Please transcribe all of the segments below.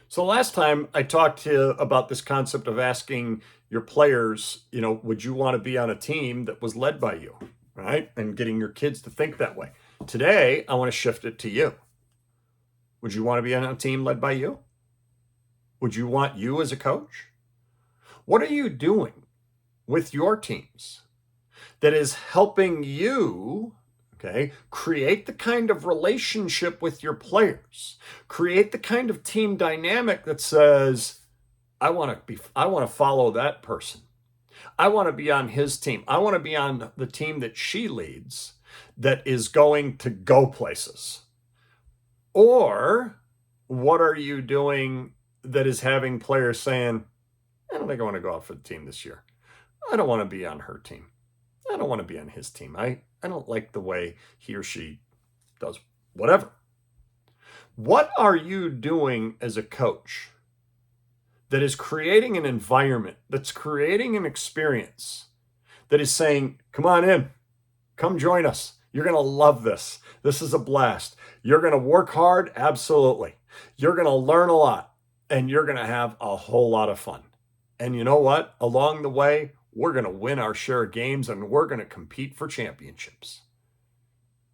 So last time I talked to you about this concept of asking your players, would you want to be on a team that was led by you, right? And getting your kids to think that way. Today, I want to shift it to you. Would you want to be on a team led by you? Would you want you as a coach? What are you doing with your teams that is helping you, okay, create the kind of relationship with your players, create the kind of team dynamic that says, I want to follow that person. I want to be on his team. I want to be on the team that she leads that is going to go places. Or what are you doing that is having players saying, I don't think I want to go out for the team this year. I don't want to be on her team. I don't want to be on his team. I don't like the way he or she does whatever. What are you doing as a coach that is creating an environment, that's creating an experience, that is saying, come on in, come join us. You're going to love this. This is a blast. You're going to work hard. Absolutely. You're going to learn a lot and you're going to have a whole lot of fun. And you know what? Along the way, we're going to win our share of games and we're going to compete for championships.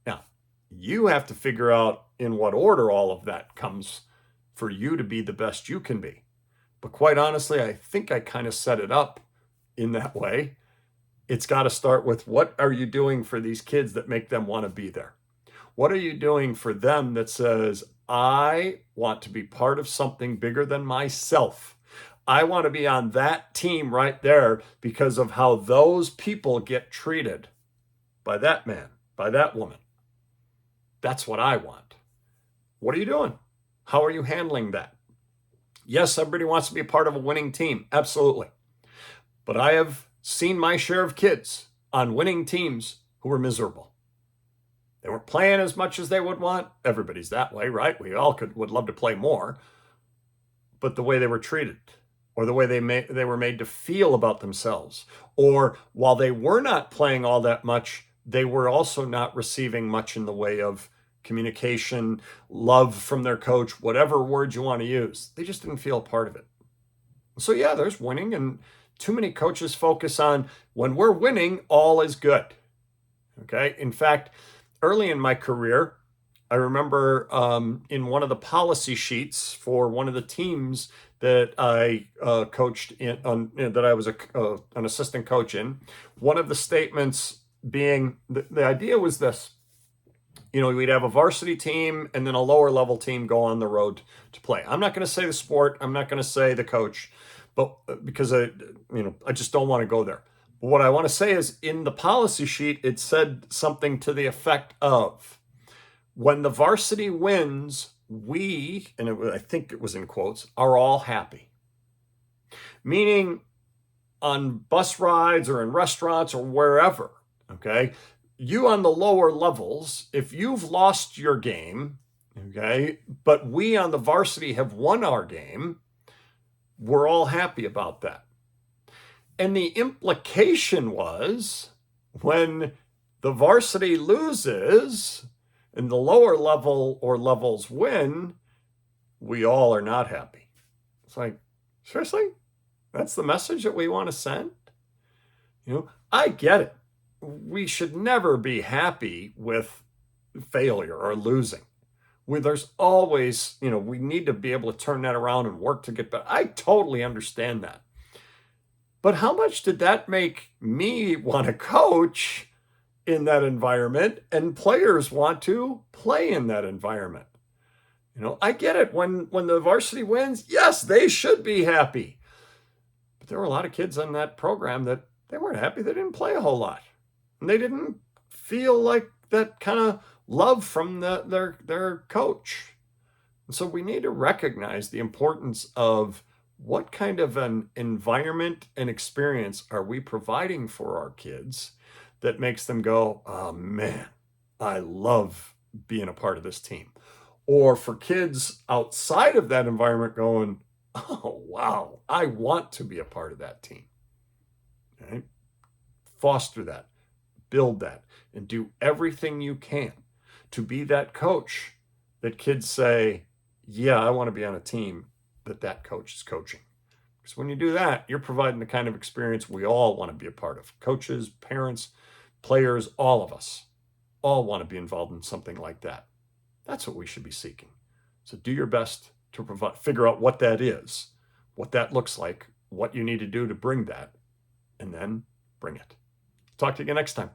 Now, you have to figure out in what order all of that comes for you to be the best you can be. But quite honestly, I think I kind of set it up in that way. It's got to start with, what are you doing for these kids that make them want to be there? What are you doing for them that says, I want to be part of something bigger than myself? I want to be on that team right there because of how those people get treated by that man, by that woman. That's what I want. What are you doing? How are you handling that? Yes, everybody wants to be a part of a winning team. Absolutely. But I have seen my share of kids on winning teams who were miserable. They weren't playing as much as they would want. Everybody's that way, right? We all would love to play more. But the way they were treated, or the way they were made to feel about themselves, or while they were not playing all that much, they were also not receiving much in the way of communication, love from their coach, whatever word you want to use. They just didn't feel a part of it. So yeah, there's winning, and too many coaches focus on when we're winning, all is good. Okay. In fact, early in my career, I remember in one of the policy sheets for one of the teams that I coached that I was an assistant coach in, one of the statements being the idea was this. We'd have a varsity team and then a lower level team go on the road to play. I'm not going to say the sport. I'm not going to say the coach, but because I just don't want to go there. But what I want to say is, in the policy sheet, it said something to the effect of, when the varsity wins, we, I think it was in quotes, are all happy. Meaning on bus rides or in restaurants or wherever, okay, you on the lower levels, if you've lost your game, okay, but we on the varsity have won our game, we're all happy about that. And the implication was, when the varsity loses and the lower level or levels win, we all are not happy. It's like, seriously? That's the message that we want to send? I get it. We should never be happy with failure or losing. There's always, we need to be able to turn that around and work to get better. I totally understand that. But how much did that make me want to coach in that environment and players want to play in that environment? I get it. When the varsity wins, yes, they should be happy. But there were a lot of kids on that program that they weren't happy. They didn't play a whole lot. And they didn't feel like that kind of love from their coach. And so we need to recognize the importance of, what kind of an environment and experience are we providing for our kids that makes them go, oh man, I love being a part of this team. Or for kids outside of that environment going, oh wow, I want to be a part of that team. Okay? Foster that, build that, and do everything you can to be that coach that kids say, yeah, I want to be on a team that that coach is coaching. Because when you do that, you're providing the kind of experience we all want to be a part of. Coaches, parents, players, all of us all want to be involved in something like that. That's what we should be seeking. So do your best to figure out what that is, what that looks like, what you need to do to bring that, and then bring it. Talk to you again next time.